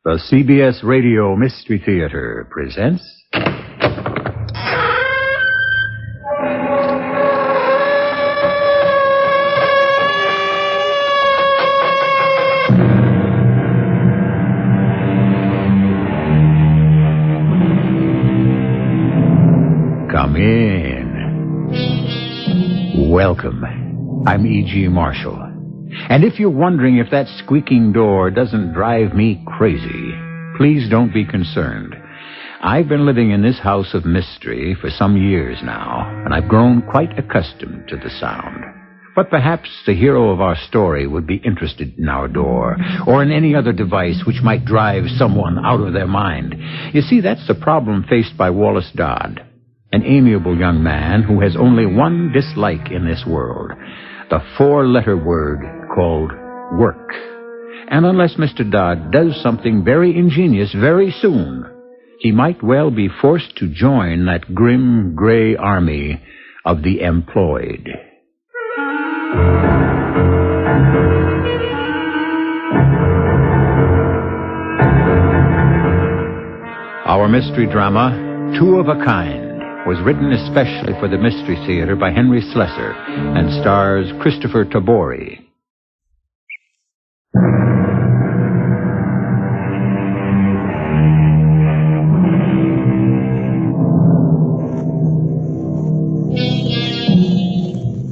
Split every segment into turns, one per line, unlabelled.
The CBS Radio Mystery Theater presents... Come in. Welcome. I'm E.G. Marshall. And if you're wondering if that squeaking door doesn't drive me crazy, please don't be concerned. I've been living in this house of mystery for some years now, and I've grown quite accustomed to the sound. But perhaps the hero of our story would be interested in our door, or in any other device which might drive someone out of their mind. You see, that's the problem faced by Wallace Dodd, an amiable young man who has only one dislike in this world, the four-letter word called work. And unless Mr. Dodd does something very ingenious very soon, he might well be forced to join that grim gray army of the employed. Our mystery drama, Two of a Kind, was written especially for the Mystery Theater by Henry Slessor and stars Christopher Tabori.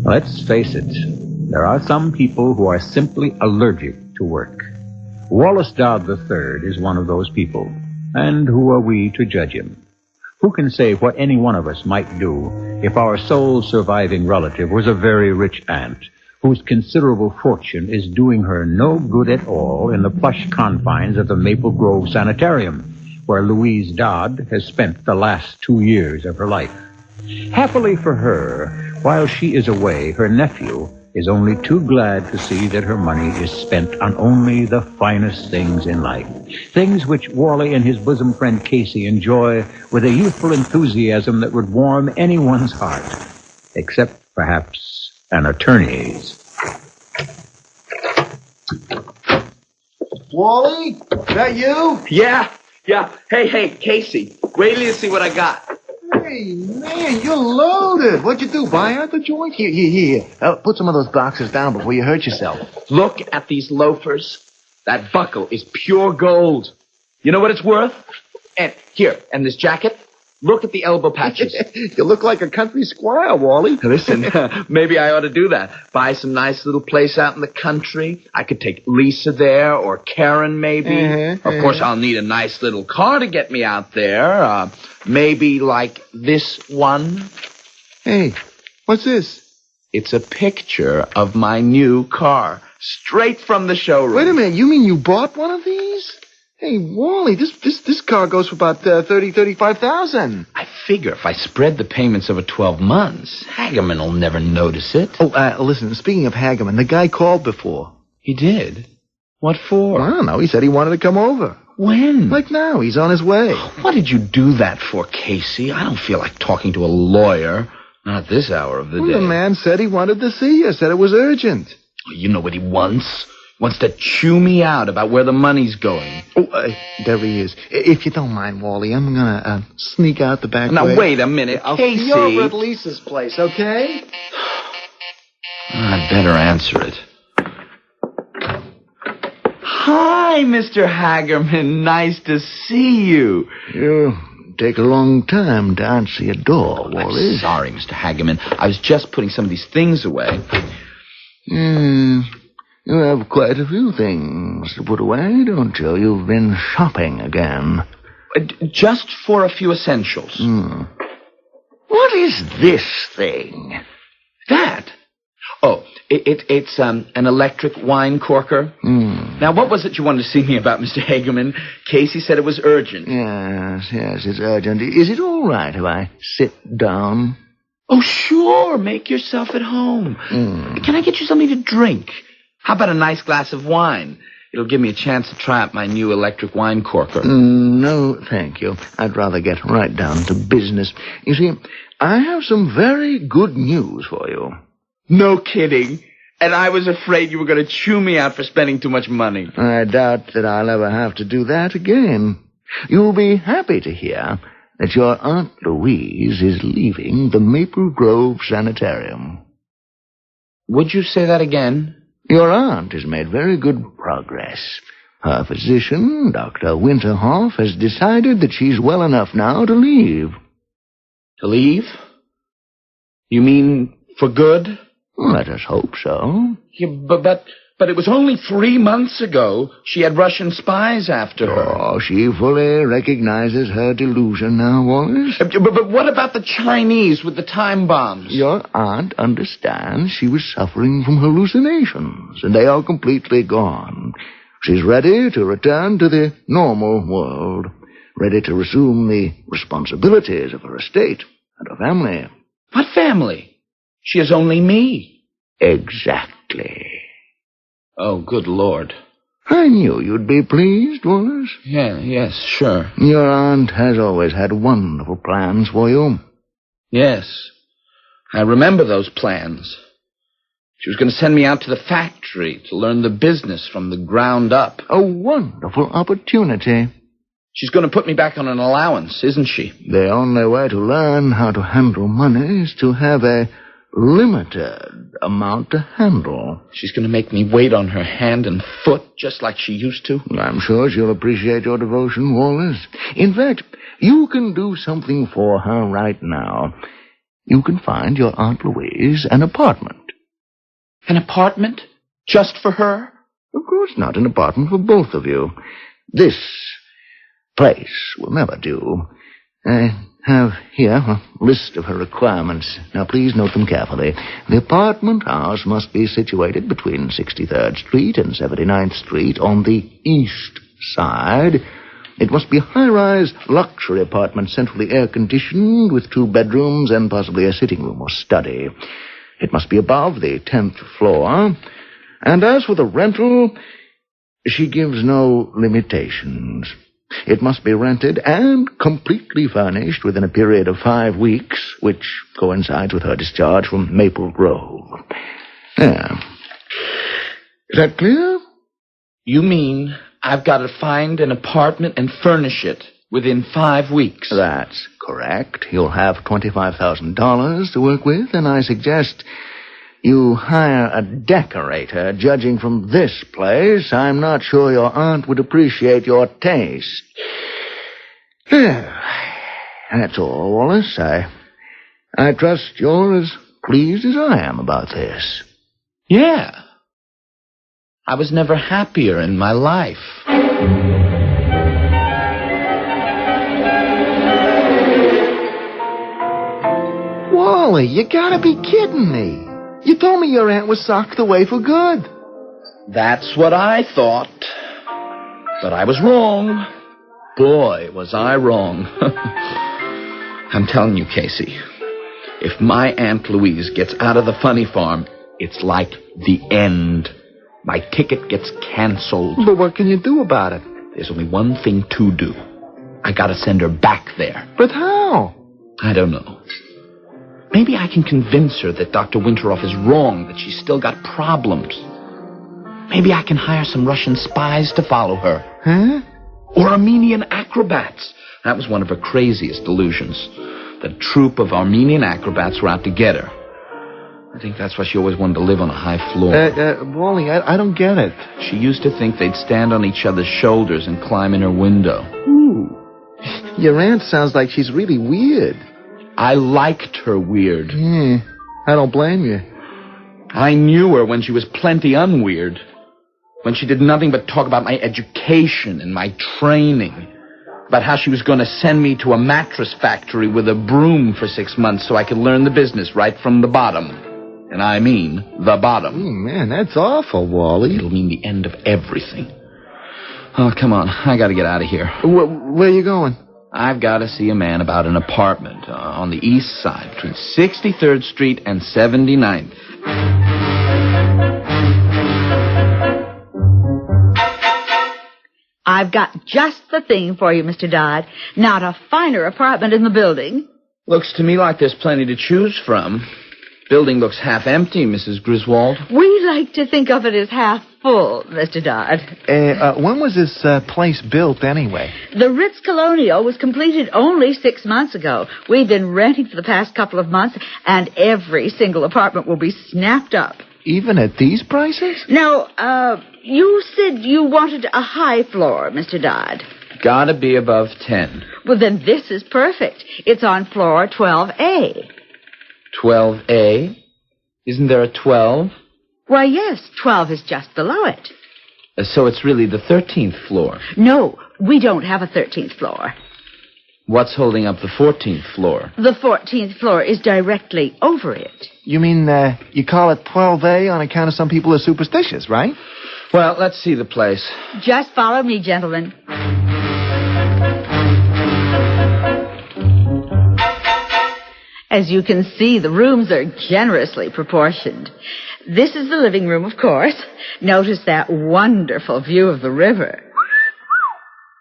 Let's face it, there are some people who are simply allergic to work. Wallace Dodd III is one of those people, and who are we to judge him? Who can say what any one of us might do if our sole surviving relative was a very rich aunt whose considerable fortune is doing her no good at all in the plush confines of the Maple Grove Sanitarium, where Louise Dodd has spent the last 2 years of her life. Happily for her, while she is away, her nephew is only too glad to see that her money is spent on only the finest things in life. Things which Wally and his bosom friend Casey enjoy with a youthful enthusiasm that would warm anyone's heart, except perhaps an attorney's.
Wally? Is that you?
Yeah. Hey, Casey, wait till you see what I got.
Hey, man, you're loaded. What'd you do, buy out the joint? Here. Put some of those boxes down before you hurt yourself.
Look at these loafers. That buckle is pure gold. You know what it's worth? And this jacket, look at the elbow patches.
You look like a country squire, Wally.
Listen, maybe I ought to do that. Buy some nice little place out in the country. I could take Lisa there, or Karen maybe. Of course, I'll need a nice little car to get me out there. Maybe like this one.
Hey, what's this?
It's a picture of my new car, straight from the showroom.
Wait a minute, you mean you bought one of these? Hey, Wally, this car goes for about $35,000.
I figure if I spread the payments over 12 months, Hagerman will never notice it.
Oh, listen, speaking of Hagerman, the guy called before.
He did? What for?
Well, I don't know. He said he wanted to come over.
When?
Like now. He's on his way.
What did you do that for, Casey? I don't feel like talking to a lawyer. Not this hour of the day.
The man said he wanted to see you. Said it was urgent.
You know what he wants? Wants to chew me out about where the money's going.
Oh, there he is. If you don't mind, Wally, I'm gonna sneak out the back way.
Now, wait a minute,
I'll
Casey.
see you over at Lisa's place, okay?
I'd better answer it. Hi, Mr. Hagerman. Nice to see you.
You take a long time to answer your door, Wally.
I'm sorry, Mr. Hagerman. I was just putting some of these things away.
You have quite a few things to put away, don't you? You've been shopping again.
Just for a few essentials.
What is this thing?
That? Oh, it's an electric wine corker. Now, what was it you wanted to see me about, Mr. Hagerman? Casey said it was urgent.
Yes, it's urgent. Is it all right if I sit down?
Oh, sure. Make yourself at home. Can I get you something to drink? How about a nice glass of wine? It'll give me a chance to try out my new electric wine corker.
No, thank you. I'd rather get right down to business. You see, I have some very good news for you.
No kidding. And I was afraid you were going to chew me out for spending too much money.
I doubt that I'll ever have to do that again. You'll be happy to hear that your Aunt Louise is leaving the Maple Grove Sanitarium.
Would you say that again?
Your aunt has made very good progress. Her physician, Dr. Winterhoff, has decided that she's well enough now to leave.
To leave? You mean for good?
Let us hope so.
Yeah, but it was only 3 months ago she had Russian spies after her.
Oh, she fully recognizes her delusion now, Wallace.
But what about the Chinese with the time bombs?
Your aunt understands she was suffering from hallucinations, and they are completely gone. She's ready to return to the normal world, ready to resume the responsibilities of her estate and her family.
What family? She has only me.
Exactly.
Oh, good Lord.
I knew you'd be pleased, Wallace.
Yes, sure.
Your aunt has always had wonderful plans for you.
Yes, I remember those plans. She was going to send me out to the factory to learn the business from the ground up.
A wonderful opportunity.
She's going to put me back on an allowance, isn't she?
The only way to learn how to handle money is to have a limited amount to handle.
She's going to make me wait on her hand and foot just like she used to.
I'm sure she'll appreciate your devotion, Wallace. In fact, you can do something for her right now. You can find your Aunt Louise an apartment.
An apartment? Just for her?
Of course not. An apartment for both of you. This place will never do. I have here a list of her requirements. Now, please note them carefully. The apartment house must be situated between 63rd Street and 79th Street on the east side. It must be a high-rise luxury apartment, centrally air-conditioned, with 2 bedrooms and possibly a sitting room or study. It must be above the 10th floor. And as for the rental, she gives no limitations. It must be rented and completely furnished within a period of 5 weeks, which coincides with her discharge from Maple Grove. There. Is that clear?
You mean I've got to find an apartment and furnish it within 5 weeks?
That's correct. You'll have $25,000 to work with, and I suggest you hire a decorator. Judging from this place, I'm not sure your aunt would appreciate your taste. That's all, Wallace. I trust you're as pleased as I am about this.
Yeah. I was never happier in my life.
Wally, you gotta be kidding me. You told me your aunt was socked away for good.
That's what I thought. But I was wrong. Boy, was I wrong. I'm telling you, Casey, if my Aunt Louise gets out of the funny farm, it's like the end. My ticket gets canceled.
But what can you do about it?
There's only one thing to do. I gotta send her back there.
But how?
I don't know. Maybe I can convince her that Dr. Winterhoff is wrong, that she's still got problems. Maybe I can hire some Russian spies to follow her.
Huh?
Or Armenian acrobats. That was one of her craziest delusions. The troupe of Armenian acrobats were out to get her. I think that's why she always wanted to live on a high floor.
Wally, I don't get it.
She used to think they'd stand on each other's shoulders and climb in her window.
Ooh. Your aunt sounds like she's really weird.
I liked her weird.
Yeah, I don't blame you.
I knew her when she was plenty unweird. When she did nothing but talk about my education and my training. About how she was going to send me to a mattress factory with a broom for 6 months so I could learn the business right from the bottom. And I mean the bottom.
Oh, man, that's awful, Wally.
It'll mean the end of everything. Oh, come on. I got to get out of here.
Where are you going?
I've got to see a man about an apartment on the east side between 63rd Street and 79th.
I've got just the thing for you, Mr. Dodd. Not a finer apartment in the building.
Looks to me like there's plenty to choose from. Building looks half empty, Mrs. Griswold.
We like to think of it as half full, Mr. Dodd.
When was this place built, anyway?
The Ritz Colonial was completed only 6 months ago. We've been renting for the past couple of months, and every single apartment will be snapped up.
Even at these prices?
Now, you said you wanted a high floor, Mr. Dodd.
Gotta be above 10.
Well, then this is perfect. It's on floor 12A.
12A? Isn't there a 12?
Why, yes, 12 is just below it.
So it's really the 13th floor.
No, we don't have a 13th floor.
What's holding up the 14th floor?
The 14th floor is directly over it.
You mean, you call it 12A on account of some people are superstitious, right?
Well, let's see the place.
Just follow me, gentlemen. As you can see, the rooms are generously proportioned. This is the living room, of course. Notice that wonderful view of the river.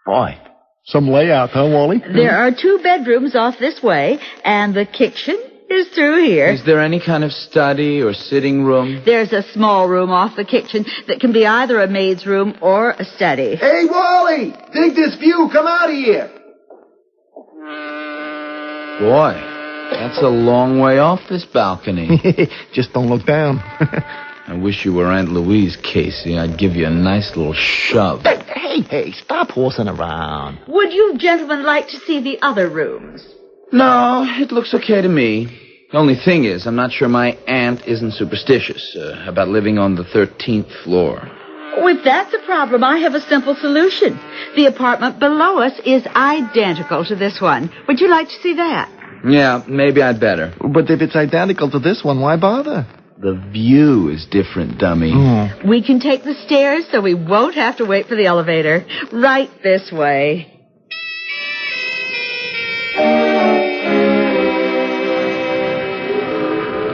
Boy, some layout, huh, Wally?
There are 2 bedrooms off this way, and the kitchen is through here.
Is there any kind of study or sitting room?
There's a small room off the kitchen that can be either a maid's room or a study.
Hey, Wally! Dig this view! Come out of here!
Boy, that's a long way off this balcony.
Just don't look down.
I wish you were Aunt Louise, Casey. I'd give you a nice little shove.
Hey, stop horsing around.
Would you gentlemen like to see the other rooms?
No, it looks okay to me. The only thing is, I'm not sure my aunt isn't superstitious about living on the 13th floor.
If that's a problem, I have a simple solution. The apartment below us is identical to this one. Would you like to see that?
Yeah, maybe I'd better.
But if it's identical to this one, why bother?
The view is different, dummy.
We can take the stairs so we won't have to wait for the elevator. Right this way.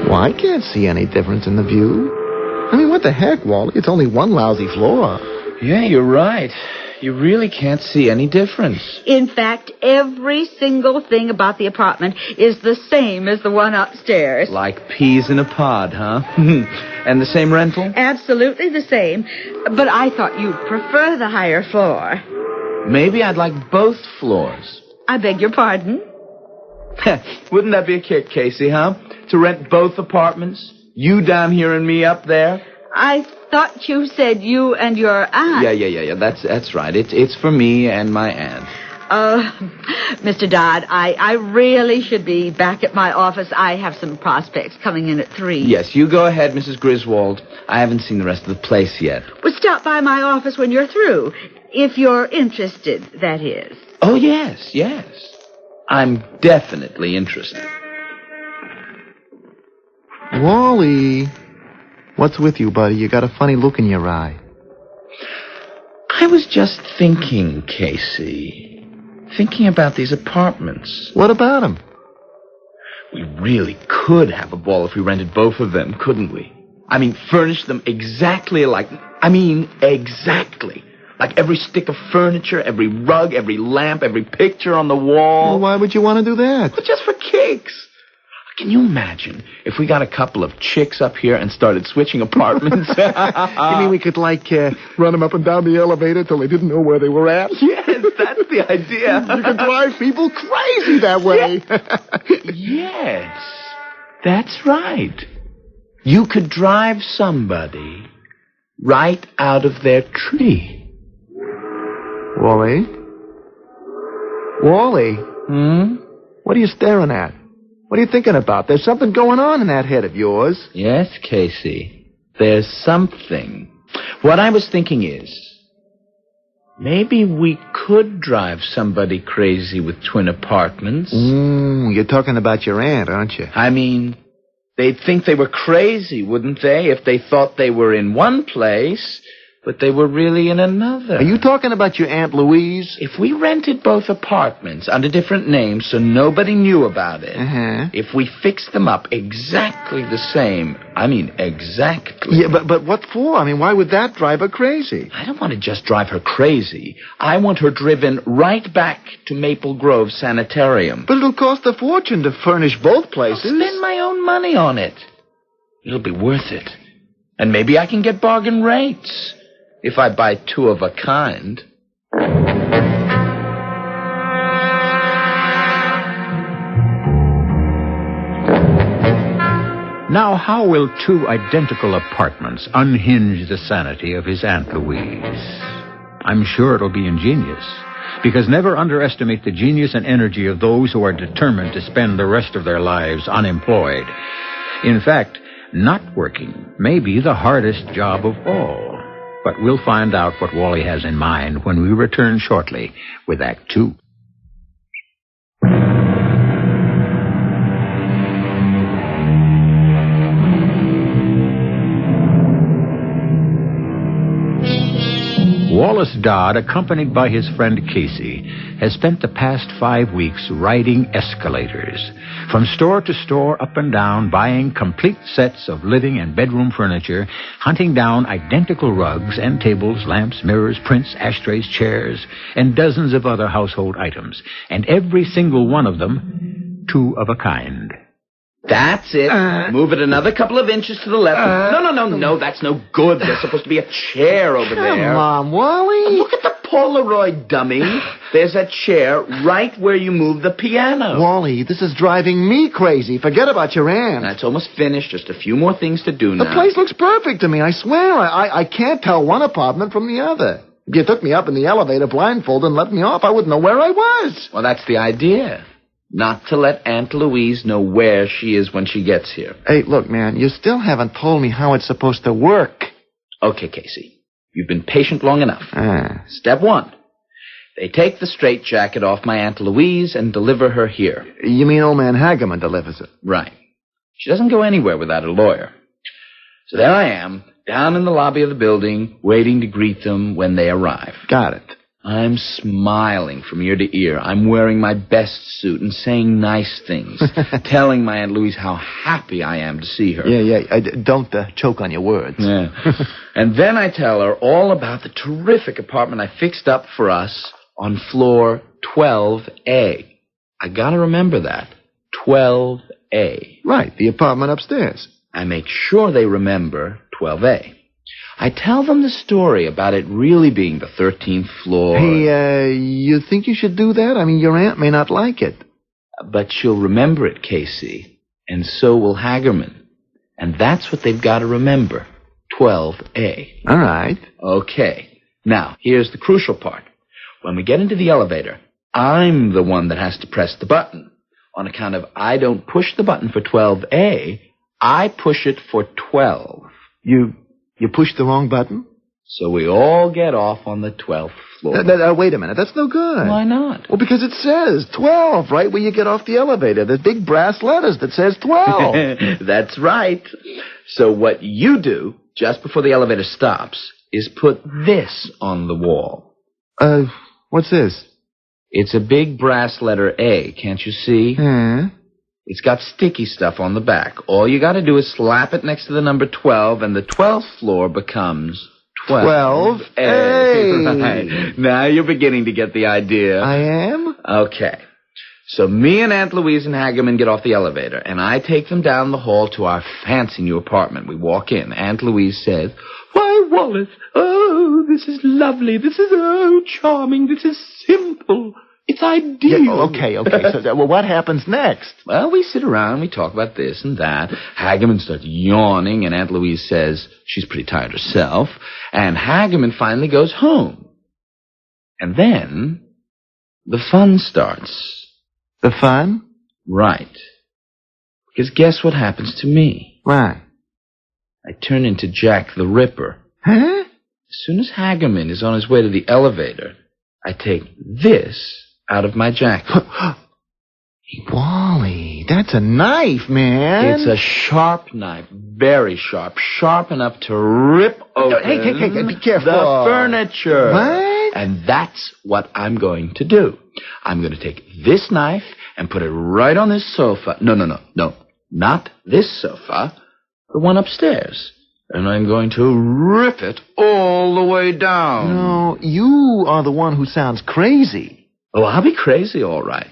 Well, I can't see any difference in the view. I mean, what the heck, Wally? It's only one lousy floor.
Yeah, you're right. You really can't see any difference.
In fact, every single thing about the apartment is the same as the one upstairs.
Like peas in a pod, huh? And the same rental?
Absolutely the same. But I thought you'd prefer the higher floor.
Maybe I'd like both floors.
I beg your pardon?
Wouldn't that be a kick, Casey, huh? To rent both apartments? You down here and me up there?
I thought you said you and your aunt.
Yeah. That's right. It's for me and my aunt.
Mr. Dodd, I really should be back at my office. I have some prospects coming in at 3.
Yes, you go ahead, Mrs. Griswold. I haven't seen the rest of the place yet.
Well, stop by my office when you're through. If you're interested, that is.
Oh, yes. I'm definitely interested.
Wally, what's with you, buddy? You got a funny look in your eye.
I was just thinking, Casey. Thinking about these apartments.
What about them?
We really could have a ball if we rented both of them, couldn't we? I mean, furnish them exactly alike. Exactly. Like every stick of furniture, every rug, every lamp, every picture on the wall.
Well, why would you want to do that?
Well, just for kicks. Can you imagine if we got a couple of chicks up here and started switching apartments?
You mean we could, run them up and down the elevator till they didn't know where they were at?
Yes, that's the idea.
You could drive people crazy that way.
Yes, that's right. You could drive somebody right out of their tree.
Wally? What are you staring at? What are you thinking about? There's something going on in that head of yours.
Yes, Casey. There's something. What I was thinking is, maybe we could drive somebody crazy with twin apartments.
You're talking about your aunt, aren't you?
I mean, they'd think they were crazy, wouldn't they, if they thought they were in one place, but they were really in another.
Are you talking about your Aunt Louise?
If we rented both apartments under different names so nobody knew about it, if we fixed them up exactly the same, exactly.
Yeah, but what for? Why would that drive her crazy?
I don't want to just drive her crazy. I want her driven right back to Maple Grove Sanitarium.
But it'll cost a fortune to furnish both places.
I'll spend my own money on it. It'll be worth it. And maybe I can get bargain rates if I buy 2 of a kind.
Now, how will 2 identical apartments unhinge the sanity of his Aunt Louise? I'm sure it'll be ingenious, because never underestimate the genius and energy of those who are determined to spend the rest of their lives unemployed. In fact, not working may be the hardest job of all. But we'll find out what Wally has in mind when we return shortly with Act 2. Wallace Dodd, accompanied by his friend Casey, has spent the past 5 weeks riding escalators, from store to store, up and down, buying complete sets of living and bedroom furniture, hunting down identical rugs and tables, lamps, mirrors, prints, ashtrays, chairs, and dozens of other household items, and every single one of them 2 of a kind.
That's it. Move it another couple of inches to the left. No, that's no good. There's supposed to be a chair over there.
Come on, Wally.
Look at the Polaroid, dummy. There's a chair right where you move the piano.
Wally, this is driving me crazy. Forget about your aunt.
That's almost finished. Just a few more things to do now.
The place looks perfect to me, I swear. I can't tell one apartment from the other. If you took me up in the elevator blindfolded and let me off, I wouldn't know where I was.
Well, that's the idea. Not to let Aunt Louise know where she is when she gets here.
Hey, look, man, you still haven't told me how it's supposed to work.
Okay, Casey. You've been patient long enough. Step 1. They take the straitjacket off my Aunt Louise and deliver her here.
You mean old man Hagerman delivers it?
Right. She doesn't go anywhere without a lawyer. So there I am, down in the lobby of the building, waiting to greet them when they arrive.
Got it.
I'm smiling from ear to ear. I'm wearing my best suit and saying nice things, telling my Aunt Louise how happy I am to see her.
Yeah. Don't choke on your words.
Yeah. And then I tell her all about the terrific apartment I fixed up for us on floor 12A. I gotta remember that. 12A.
Right, the apartment upstairs.
I make sure they remember 12A. I tell them the story about it really being the 13th floor.
Hey, you think you should do that? I mean, your aunt may not like it.
But she'll remember it, Casey. And so will Hagerman. And that's what they've got to remember. 12A.
All right.
Okay. Now, here's the crucial part. When we get into the elevator, I'm the one that has to press the button. On account of I don't push the button for 12A, I push it for 12.
You pushed the wrong button?
So we all get off on the 12th floor.
Wait a minute. That's no good.
Why not?
Well, because it says 12 right where you get off the elevator. There's big brass letters that says 12.
That's right. So what you do just before the elevator stops is put this on the wall.
What's this?
It's a big brass letter A. Can't you see? It's got sticky stuff on the back. All you got to do is slap it next to the number 12, and the 12th floor becomes 12.
12? Hey!
Right. Now you're beginning to get the idea.
I am?
Okay. So me and Aunt Louise and Hagerman get off the elevator, and I take them down the hall to our fancy new apartment. We walk in. Aunt Louise says, "Why, Wallace, oh, this is lovely. This is, oh, charming. This is simple. It's ideal."
Yeah, okay. So, well, what happens next?
Well, we sit around, we talk about this and that. Hagerman starts yawning, and Aunt Louise says she's pretty tired herself. And Hagerman finally goes home. And then the fun starts.
The fun?
Right. Because guess what happens to me?
Right.
I turn into Jack the Ripper.
Huh?
As soon as Hagerman is on his way to the elevator, I take this out of my jacket.
Wally, that's a knife, man.
It's a sharp knife, very sharp, sharp enough to rip open
Hey, be careful.
the furniture.
What?
And that's what I'm going to do. I'm going to take this knife and put it right on this sofa. No, not this sofa, the one upstairs. And I'm going to rip it all the way down.
No, you are the one who sounds crazy.
Oh, I'll be crazy, all right.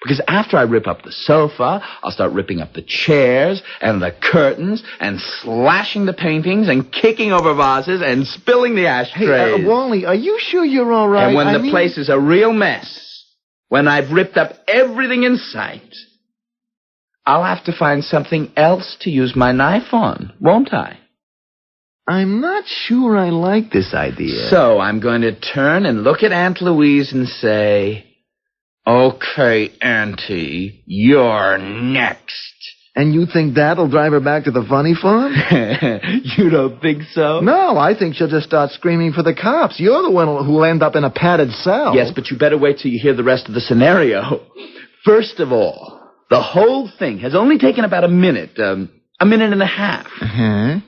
Because after I rip up the sofa, I'll start ripping up the chairs and the curtains and slashing the paintings and kicking over vases and spilling the ashtrays.
Hey, Wally, are you sure you're all right?
And when the place is a real mess, when I've ripped up everything in sight, I'll have to find something else to use my knife on, won't I?
I'm not sure I like this idea.
So I'm going to turn and look at Aunt Louise and say, "Okay, Auntie, you're next."
And you think that'll drive her back to the funny farm?
You don't think so?
No, I think she'll just start screaming for the cops. You're the one who'll end up in a padded cell.
Yes, but you better wait till you hear the rest of the scenario. First of all, the whole thing has only taken about a minute and a half.
Uh-huh.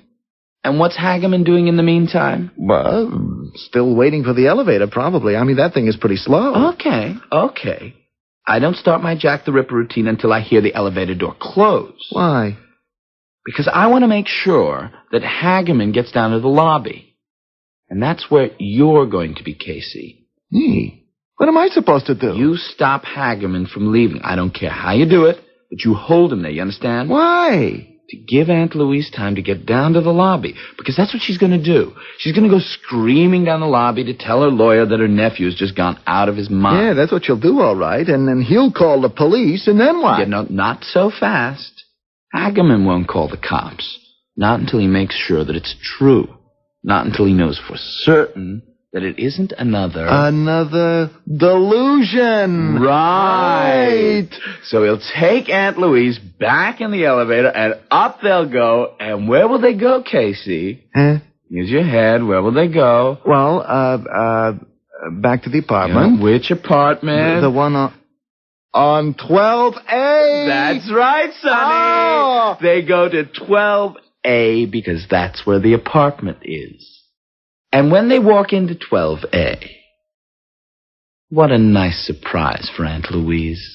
And what's Hageman doing in the meantime?
Well, still waiting for the elevator, probably. I mean, that thing is pretty slow.
Okay. I don't start my Jack the Ripper routine until I hear the elevator door close.
Why?
Because I want to make sure that Hageman gets down to the lobby. And that's where you're going to be, Casey.
Me? What am I supposed to do?
You stop Hageman from leaving. I don't care how you do it, but you hold him there, you understand?
Why?
To give Aunt Louise time to get down to the lobby, because that's what she's going to do. She's going to go screaming down the lobby to tell her lawyer that her nephew's just gone out of his mind.
Yeah, that's what she'll do, all right. And then he'll call the police, and then what?
Yeah, no, not so fast. Hageman won't call the cops. Not until he makes sure that it's true. Not until he knows for certain that it isn't another
delusion.
Right. So he'll take Aunt Louise back in the elevator, and up they'll go. And where will they go, Casey?
Huh?
Use your head. Where will they go?
Well, back to the apartment.
Yeah, which apartment?
The one on 12A.
That's right, Sonny.
Oh.
They go to 12A because that's where the apartment is. And when they walk into 12A, what a nice surprise for Aunt Louise.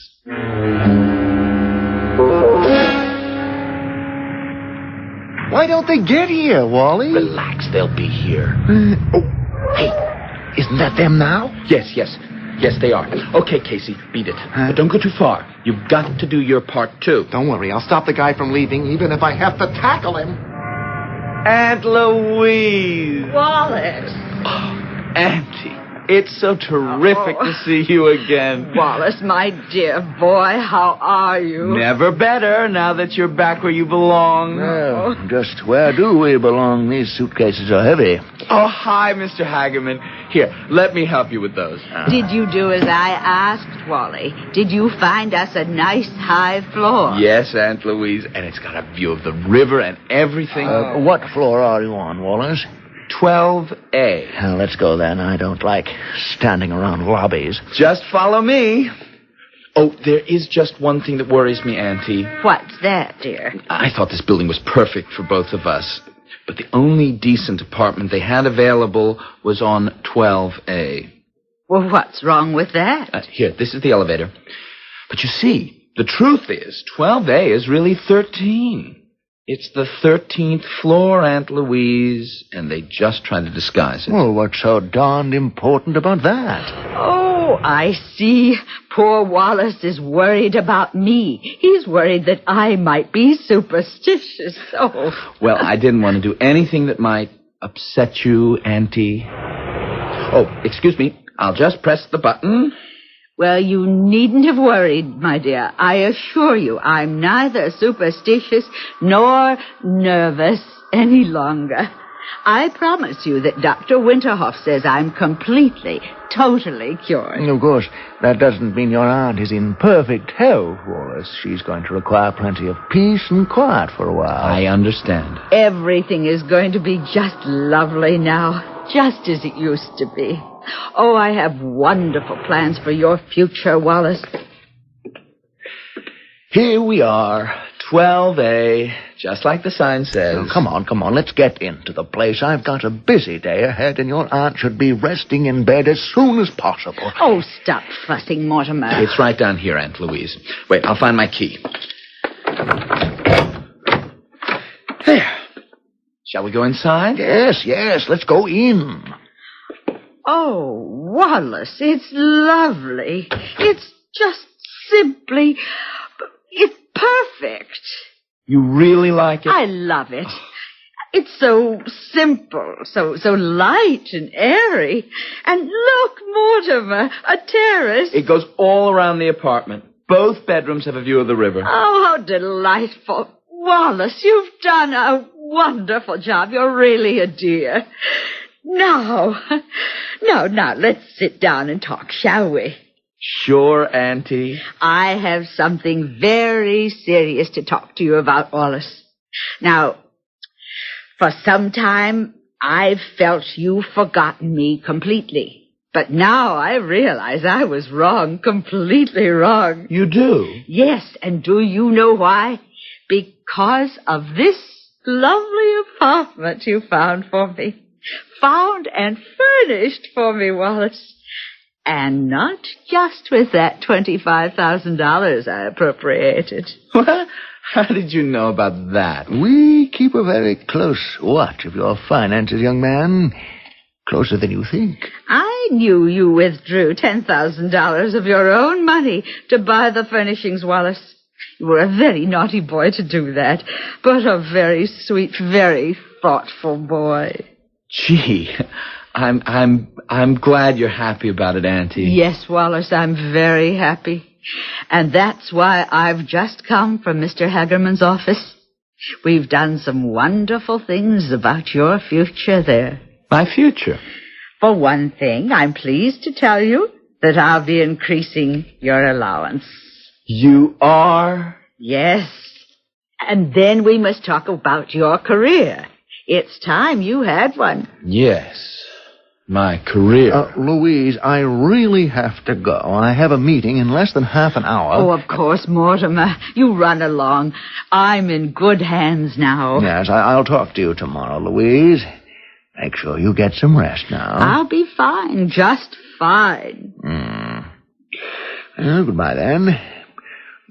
Why don't they get here, Wally?
Relax, they'll be here.
Hey, isn't that them now?
Yes, they are. Okay, Casey, beat it. But don't go too far. You've got to do your part, too.
Don't worry, I'll stop the guy from leaving, even if I have to tackle him.
Aunt Louise!
Wallace!
Oh, Auntie, it's so terrific to see you again.
Wallace, my dear boy, how are you?
Never better, now that you're back where you belong.
Well, just where do we belong? These suitcases are heavy.
Oh, hi, Mr. Hageman. Here, let me help you with those.
Did you do as I asked, Wally? Did you find us a nice high floor?
Yes, Aunt Louise, and it's got a view of the river and everything.
What floor are you on, Wallace?
12A.
Well, let's go then. I don't like standing around lobbies.
Just follow me. Oh, there is just one thing that worries me, Auntie.
What's that, dear?
I thought this building was perfect for both of us, but the only decent apartment they had available was on 12A.
Well, what's wrong with that?
Here, this is the elevator. But you see, the truth is, 12A is really 13. It's the 13th floor, Aunt Louise, and they just try to disguise it.
Well, what's so darned important about that?
Oh, I see. Poor Wallace is worried about me. He's worried that I might be superstitious. Oh.
Well, I didn't want to do anything that might upset you, Auntie. Oh, excuse me. I'll just press the button.
Well, you needn't have worried, my dear. I assure you, I'm neither superstitious nor nervous any longer. I promise you that Dr. Winterhoff says I'm completely, totally cured.
Of course, that doesn't mean your aunt is in perfect health, Wallace. She's going to require plenty of peace and quiet for a while.
I understand.
Everything is going to be just lovely now, just as it used to be. Oh, I have wonderful plans for your future, Wallace.
Here we are, 12A, just like the sign says.
Oh, come on, let's get into the place. I've got a busy day ahead, and your aunt should be resting in bed as soon as possible.
Oh, stop fussing, Mortimer.
It's right down here, Aunt Louise. Wait, I'll find my key. There. Shall we go inside?
Yes, let's go in.
Oh, Wallace, it's lovely. It's just simply... It's perfect.
You really like it?
I love it. It's so simple, so light and airy. And look, Mortimer, a terrace.
It goes all around the apartment. Both bedrooms have a view of the river.
Oh, how delightful. Wallace, you've done a wonderful job. You're really a dear. Now, let's sit down and talk, shall we?
Sure, Auntie.
I have something very serious to talk to you about, Wallace. Now, for some time, I've felt you've forgotten me completely. But now I realize I was wrong, completely wrong.
You do?
Yes, and do you know why? Because of this lovely apartment you found for me. Found and furnished for me, Wallace. And not just with that $25,000 I appropriated.
What? How did you know about that?
We keep a very close watch of your finances, young man. Closer than you think.
I knew you withdrew $10,000 of your own money to buy the furnishings, Wallace. You were a very naughty boy to do that, but a very sweet, very thoughtful boy.
Gee, I'm glad you're happy about it, Auntie.
Yes, Wallace, I'm very happy. And that's why I've just come from Mr. Hagerman's office. We've done some wonderful things about your future there.
My future?
For one thing, I'm pleased to tell you that I'll be increasing your allowance.
You are?
Yes. And then we must talk about your career. It's time you had one.
Yes, my career.
Louise, I really have to go. I have a meeting in less than half an hour.
Oh, of course, Mortimer. You run along. I'm in good hands now.
Yes, I'll talk to you tomorrow, Louise. Make sure you get some rest now.
I'll be fine, just fine.
Well, goodbye, then.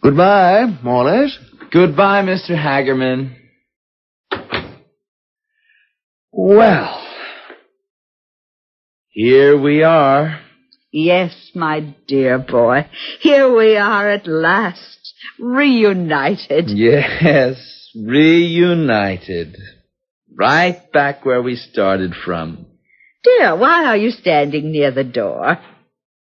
Goodbye, Wallace.
Goodbye, Mr. Hagerman. Well, here we are.
Yes, my dear boy. Here we are at last, reunited.
Yes, reunited. Right back where we started from.
Dear, why are you standing near the door?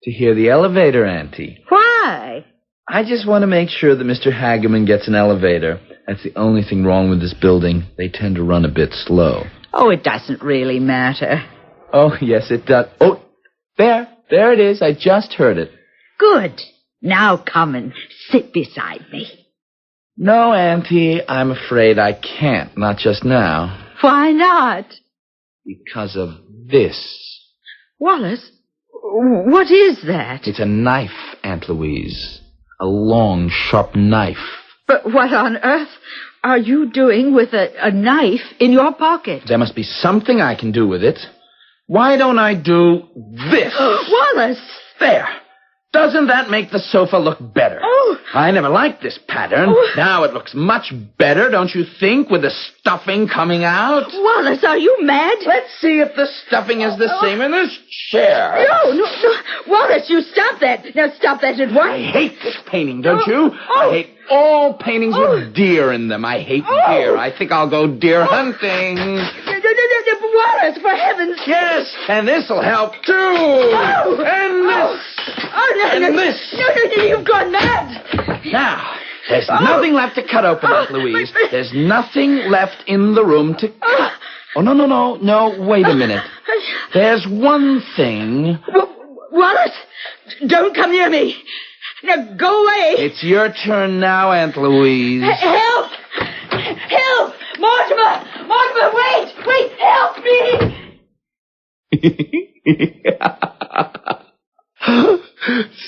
To hear the elevator, Auntie.
Why?
I just want to make sure that Mr. Hagerman gets an elevator. That's the only thing wrong with this building. They tend to run a bit slow.
Oh, it doesn't really matter.
Oh, yes, it does. Oh, there it is. I just heard it.
Good. Now come and sit beside me.
No, Auntie, I'm afraid I can't. Not just now.
Why not?
Because of this.
Wallace, what is that?
It's a knife, Aunt Louise. A long, sharp knife.
But what on earth are you doing with a knife in your pocket?
There must be something I can do with it. Why don't I do this?
Wallace!
There. Doesn't that make the sofa look better?
Oh!
I never liked this pattern.
Oh.
Now it looks much better, don't you think, with the stuffing coming out?
Wallace, are you mad?
Let's see if the stuffing is the same in this chair.
No. Wallace, you stop that. Now stop that at once.
I hate this painting, don't you?
Oh.
I hate all paintings with deer in them. I hate deer. I think I'll go deer hunting.
Wallace, for heaven's sake.
Yes, and this'll help, too.
Oh.
And this.
No,
this.
No, you've gone mad.
Now, there's nothing left to cut open, Aunt Louise. There's nothing left in the room to cut. Oh, no, wait a minute. There's one thing.
Wallace, don't come near me. Now, go away.
It's your turn now, Aunt Louise.
Help! Help! Mortimer, wait, help me!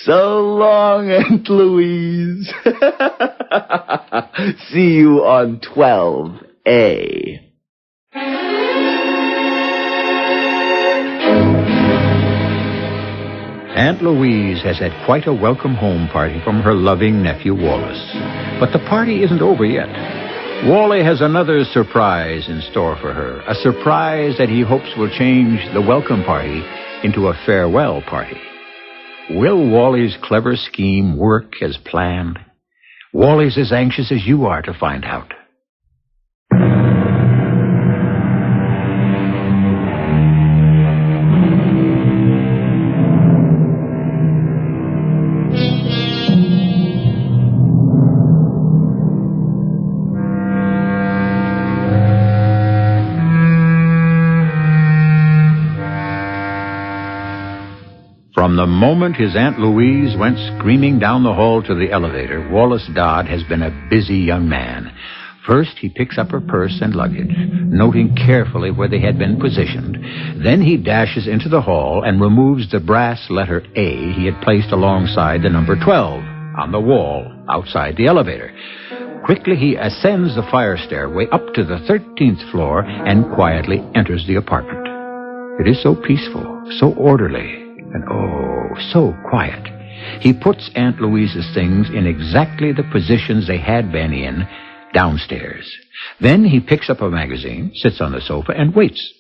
So long, Aunt Louise. See you on 12A.
Aunt Louise has had quite a welcome home party from her loving nephew Wallace. But the party isn't over yet. Wally has another surprise in store for her, a surprise that he hopes will change the welcome party into a farewell party. Will Wally's clever scheme work as planned? Wally's as anxious as you are to find out. From the moment his Aunt Louise went screaming down the hall to the elevator, Wallace Dodd has been a busy young man. First, he picks up her purse and luggage, noting carefully where they had been positioned. Then he dashes into the hall and removes the brass letter A he had placed alongside the number 12 on the wall outside the elevator. Quickly, he ascends the fire stairway up to the 13th floor and quietly enters the apartment. It is so peaceful, so orderly, and oh, so quiet. He puts Aunt Louise's things in exactly the positions they had been in downstairs. Then he picks up a magazine, sits on the sofa, and waits.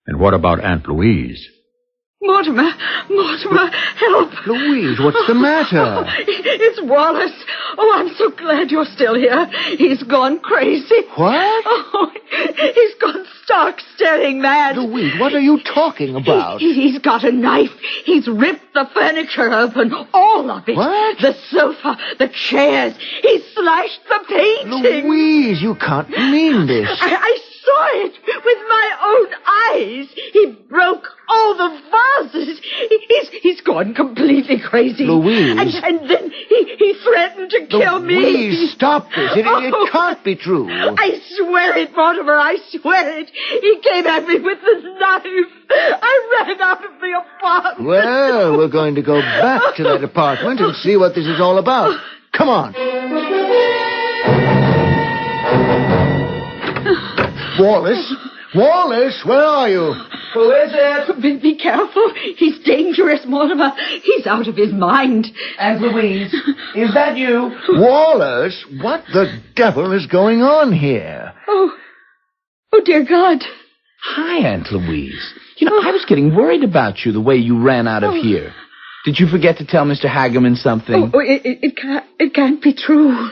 And what about Aunt Louise?
Mortimer, help.
Louise, what's the matter?
Oh, it's Wallace. Oh, I'm so glad you're still here. He's gone crazy.
What?
Oh, he's gone stark, staring mad.
Louise, what are you talking about?
He's got a knife. He's ripped the furniture open, all of it.
What?
The sofa, the chairs. He slashed the painting.
Louise, you can't mean this.
I saw it with my own eyes. He broke all the vases. He's gone completely crazy.
Louise.
And then he threatened to kill me.
Louise, stop this. It can't be true.
I swear it, Mortimer. I swear it. He came at me with the knife. I ran out of the apartment.
Well, we're going to go back to that apartment and see what this is all about. Come on. Wallace, where are you?
Who is it?
Be careful. He's dangerous, Mortimer. He's out of his mind.
Aunt Louise, is that you?
Wallace, what the devil is going on here?
Oh, dear God.
Hi, Aunt Louise. You know, I was getting worried about you the way you ran out of here. Did you forget to tell Mr. Hageman something?
Oh, it can't be true.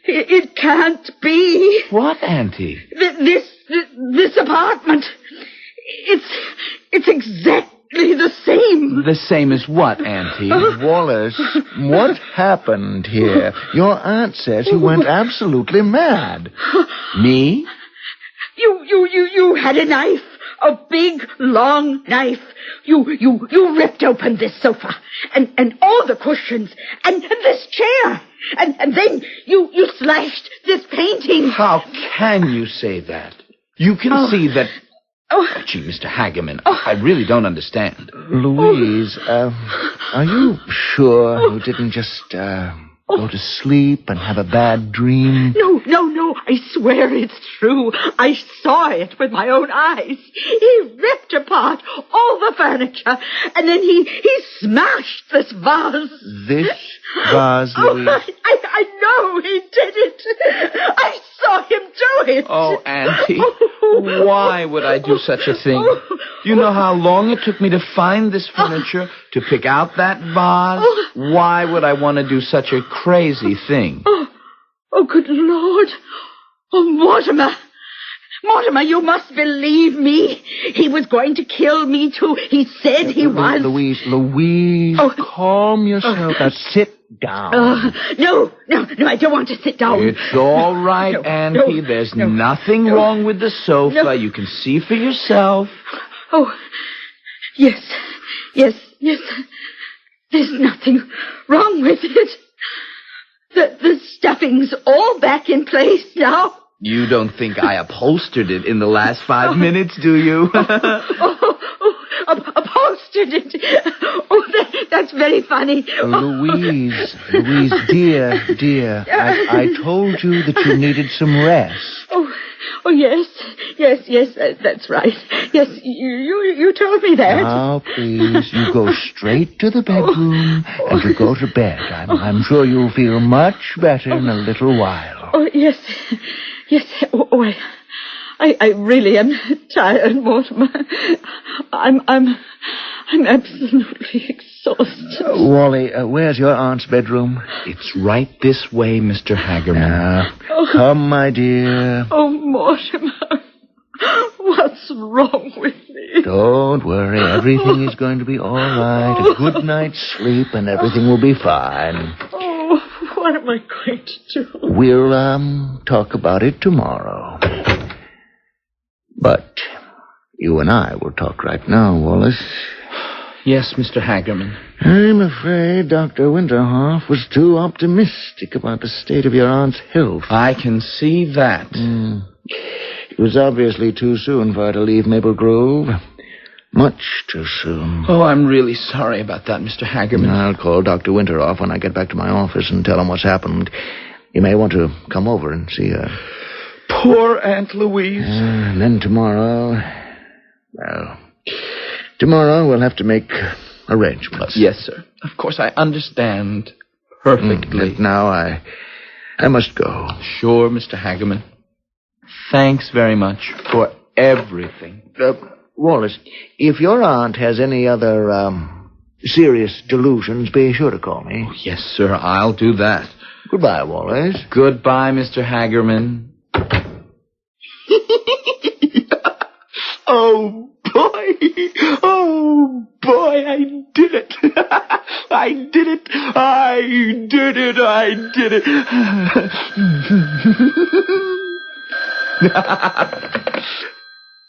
It can't be.
What, Auntie?
This apartment. It's exactly the same.
The same as what, Auntie?
Wallace, what happened here? Your aunt says he went absolutely mad.
Me?
You had a knife. A big, long knife. You ripped open this sofa and all the cushions and this chair. And then you slashed this painting.
How can you say that? You can see that... Oh, gee, Mr. Hageman, I really don't understand.
Louise, are you sure you didn't just go to sleep and have a bad dream?
No. I swear it's true. I saw it with my own eyes. He ripped apart all the furniture, and then he smashed this vase.
This vase, Louise?
I know he did it. I saw him do it.
Oh, Auntie, why would I do such a thing? You know how long it took me to find this furniture, to pick out that vase? Why would I want to do such a crazy thing?
Oh, good Lord. Oh, Mortimer, you must believe me. He was going to kill me, too. He said he was.
Louise, calm yourself. Now, sit down.
No, I don't want to sit down.
It's all right, Auntie. There's nothing wrong with the sofa.
No.
You can see for yourself.
Oh, yes. There's nothing wrong with it. The stuffing's all back in place now.
You don't think I upholstered it in the last 5 minutes, do you?
Upholstered it. Oh, that's very funny.
Louise, dear, I told you that you needed some rest.
Oh, yes, that's right. Yes, you told me that.
Now, please, you go straight to the bedroom and you go to bed. I'm sure you'll feel much better in a little while.
Oh, yes. Oh, I really am tired, Mortimer. I'm absolutely exhausted.
Wally, where's your aunt's bedroom?
It's right this way, Mr. Hagerman.
Now, come, my dear.
Oh, Mortimer. What's wrong with me?
Don't worry. Everything is going to be all right. A good night's sleep and everything will be fine.
Oh, what am I going to do?
We'll, talk about it tomorrow. But you and I will talk right now, Wallace.
Yes, Mr. Hagerman.
I'm afraid Dr. Winterhoff was too optimistic about the state of your aunt's health.
I can see that.
It was obviously too soon for her to leave Maple Grove. Much too soon.
Oh, I'm really sorry about that, Mr. Hagerman.
I'll call Dr. Winterhoff when I get back to my office and tell him what's happened. You may want to come over and see her.
Poor Aunt Louise.
And then tomorrow... Well, tomorrow we'll have to make arrangements.
Yes, sir. Of course, I understand perfectly.
But now I must go.
Sure, Mr. Hagerman. Thanks very much for everything.
Wallace, if your aunt has any other, serious delusions, be sure to call me.
Yes, sir, I'll do that.
Goodbye, Wallace.
Goodbye, Mr. Hagerman. Oh, boy. Oh, boy, I did it. I did it. I did it. I did it.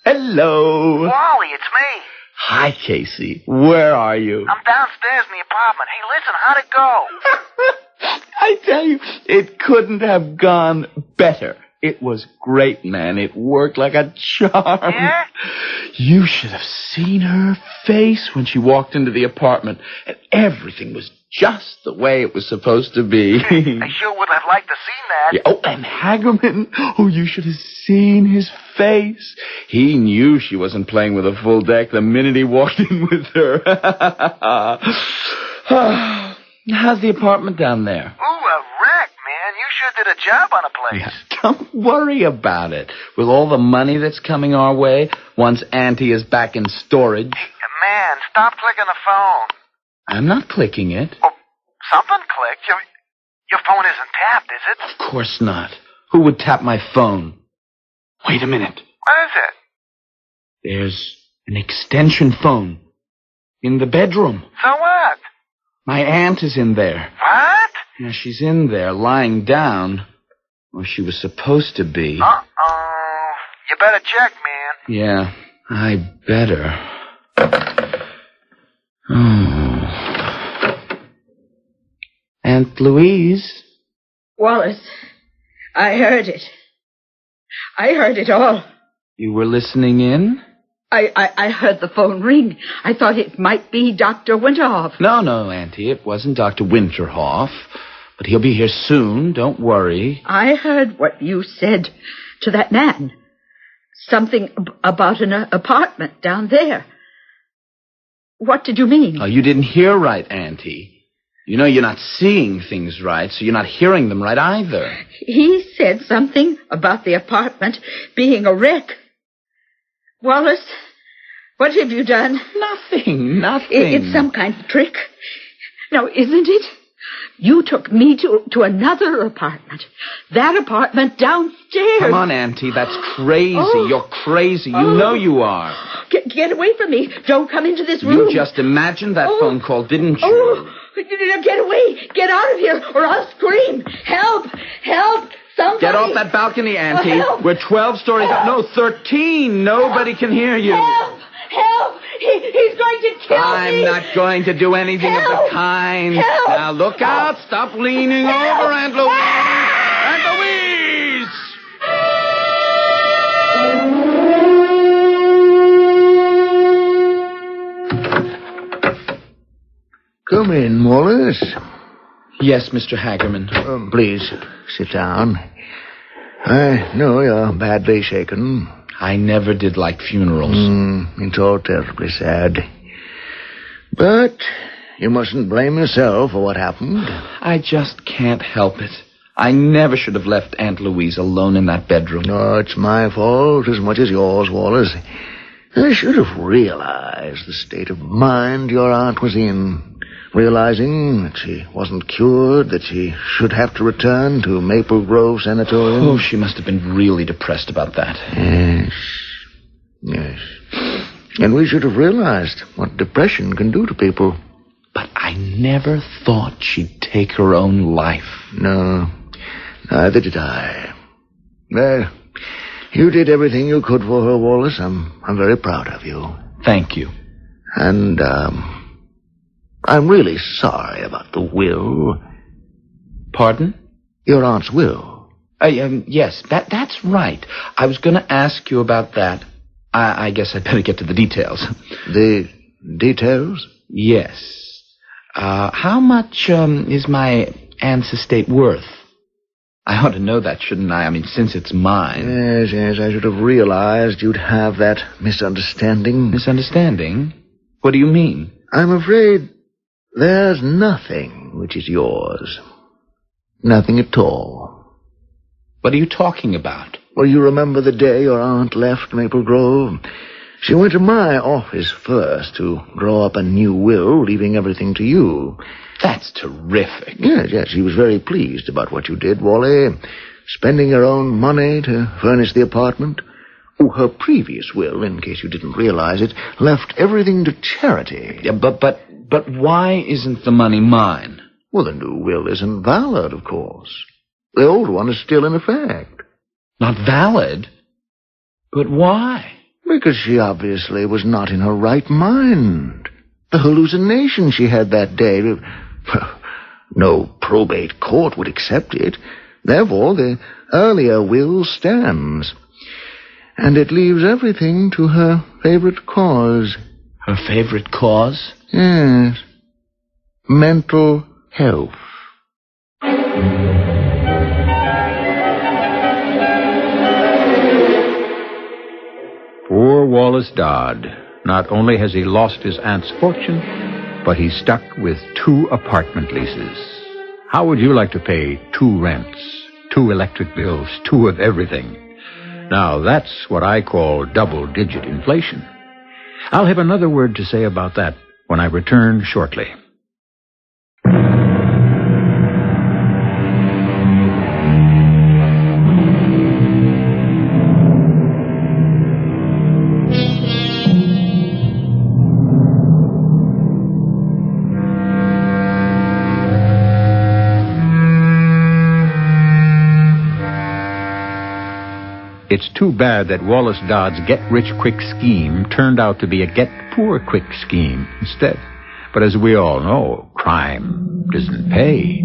Hello.
Wally, it's me.
Hi, Casey. Where are you?
I'm downstairs in the apartment. Hey, listen, how'd it go?
I tell you, it couldn't have gone better. It was great, man. It worked like a charm.
Yeah?
You should have seen her face when she walked into the apartment. And everything was just the way it was supposed to be.
I sure would have liked to seen that.
Yeah, oh, and Hagerman. Oh, you should have seen his face. He knew she wasn't playing with a full deck the minute he walked in with her. How's the apartment down there?
Ooh, a wreck, man. You sure did a job on a place.
Yeah, don't worry about it. With all the money that's coming our way, once Auntie is back in storage...
Man, stop clicking the phone.
I'm not clicking it.
Oh, something clicked. Your phone isn't tapped, is it?
Of course not. Who would tap my phone? Wait a minute.
What is it?
There's an extension phone in the bedroom.
So what?
My aunt is in there.
What?
Yeah, she's in there, lying down. Or she was supposed to be.
Uh-oh. You better check, man.
Yeah, I better. Oh. Aunt Louise?
Wallace, I heard it. I heard it all.
You were listening in?
I heard the phone ring. I thought it might be Dr. Winterhoff.
No, Auntie, it wasn't Dr. Winterhoff. But he'll be here soon, don't worry.
I heard what you said to that man. Something about an apartment down there. What did you mean?
Oh, you didn't hear right, Auntie. You know you're not seeing things right, so you're not hearing them right either.
He said something about the apartment being a wreck. Wallace, what have you done?
Nothing.
It's some kind of trick. Now, isn't it? You took me to another apartment. That apartment downstairs.
Come on, Auntie, that's crazy.
Oh.
You're crazy. You know you are.
Get away from me. Don't come into this room.
You just imagined that phone call, didn't you?
Oh, get away. Get out of here, or I'll scream. Help! Help! Somebody.
Get off that balcony, Auntie.
Help.
We're 12 stories up. No, 13. Nobody can hear you.
Help! Help! He's going to kill me.
I'm not going to do anything of the kind.
Help.
Now, look out. Stop leaning over, Aunt Louise. Aunt Louise!
Come in, Wallace.
Yes, Mr. Hagerman.
Please, sit down. I know you're badly shaken.
I never did like funerals.
It's all terribly sad. But you mustn't blame yourself for what happened.
I just can't help it. I never should have left Aunt Louise alone in that bedroom.
No, it's my fault as much as yours, Wallace. I should have realized the state of mind your aunt was in. Realizing that she wasn't cured, that she should have to return to Maple Grove Sanatorium.
Oh, she must have been really depressed about that.
Yes. And we should have realized what depression can do to people.
But I never thought she'd take her own life.
No, neither did I. Well, you did everything you could for her, Wallace. I'm very proud of you.
Thank you.
And, I'm really sorry about the will.
Pardon?
Your aunt's will.
Yes, that's right. I was going to ask you about that. I guess I'd better get to the details.
The details?
Yes. How much, is my aunt's estate worth? I ought to know that, shouldn't I? I mean, since it's mine.
Yes, I should have realized you'd have that misunderstanding.
Misunderstanding? What do you mean?
I'm afraid there's nothing which is yours. Nothing at all.
What are you talking about?
Well, you remember the day your aunt left Maple Grove? She went to my office first to draw up a new will, leaving everything to you.
That's terrific.
Yes, she was very pleased about what you did, Wally. Spending your own money to furnish the apartment. Oh, her previous will, in case you didn't realize it, left everything to charity.
Yeah, but why isn't the money mine?
Well, the new will isn't valid, of course. The old one is still in effect.
Not valid? But why?
Because she obviously was not in her right mind. The hallucination she had that day, no probate court would accept it. Therefore, the earlier will stands. And it leaves everything to her favorite cause.
Her favorite cause?
Yes. Mental health.
Poor Wallace Dodd. Not only has he lost his aunt's fortune, but he's stuck with 2 apartment leases. How would you like to pay 2 rents, 2 electric bills, 2 of everything? Now, that's what I call double-digit inflation. I'll have another word to say about that when I return shortly. It's too bad that Wallace Dodd's get-rich-quick scheme turned out to be a get-poor-quick scheme instead. But as we all know, crime doesn't pay.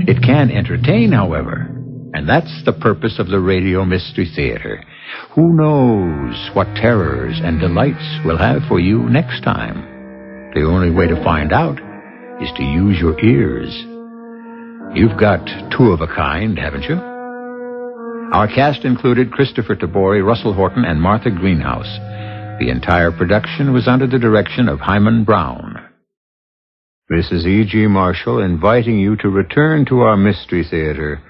It can entertain, however. And that's the purpose of the Radio Mystery Theater. Who knows what terrors and delights we'll have for you next time? The only way to find out is to use your ears. You've got 2 of a kind, haven't you? Our cast included Christopher Tabori, Russell Horton, and Martha Greenhouse. The entire production was under the direction of Hyman Brown. This is E.G. Marshall inviting you to return to our Mystery Theater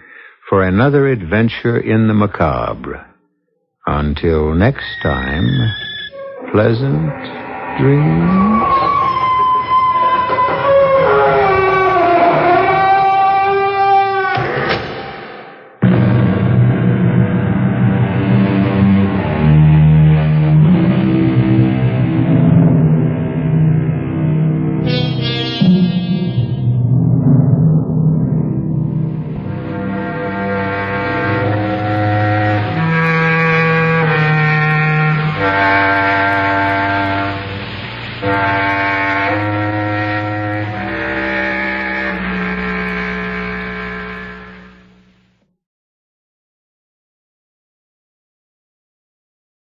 for another adventure in the macabre. Until next time, pleasant dreams.